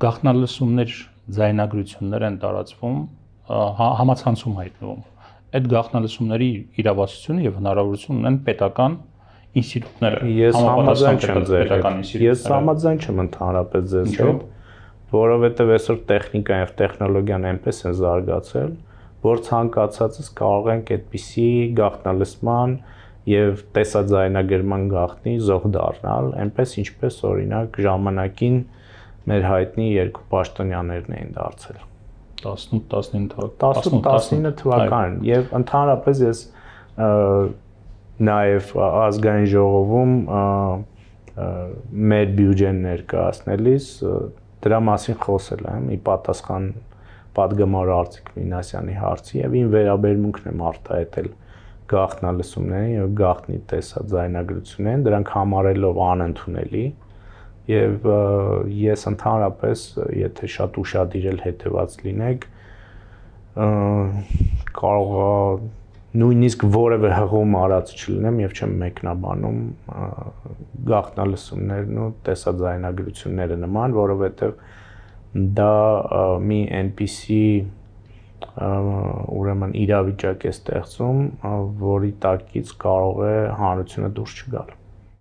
գաղտնալսումներ ձայնագրություններ են տարածվում, համացանցում հայտնվում։ Այդ գաղտնալսումների իրավասությունը եւ հնարավորություն ունեն պետական ինստիտուտները, Ես համաձայն չեմ ընդհանրապես ձեզ հետ, որովհետեւ այսօր տեխնիկան եւ տեխնոլոգիան այնպես են զարգացել, որ ցանկացածս կարող ենք այդպիսի գաղտնալսման եւ տեսաձայնագրման գաղտնի զոհ դառնալ, այնպես ինչպես օրինակ ժամանակին մեր հայտնի երկու պաշտոնյաներն էին դարձել 18-19 թվականին եւ ընդհանրապես ես նաեւ ազգային ժողովում մեր բյուջեն ներկայացնելիս դրա մասին խոսել եմ ի պատասխան պատգամավոր Արծիկ Մինասյանի հարցի եւ ին վերաբերմունքն եմ արտահայտել գաղտնալսումներին եւ գաղտնի տեսաձայնագրություններին, դրանք համարելով անընդունելի եւ ես ընդհանրապես եթե շատ ուշադիր հետեւած լինեք կարող նույնիսկ որևէ հղում արած չլինեմ եւ չեմ մեկնաբանում գաղտնալսումներն ու տեսաձայնագրությունները նման, որովհետեւ դա մի այնպիսի ուրեմն իրավիճակ է ստեղծում, որի տակից կարող է հանրությունը դուրս չգալ։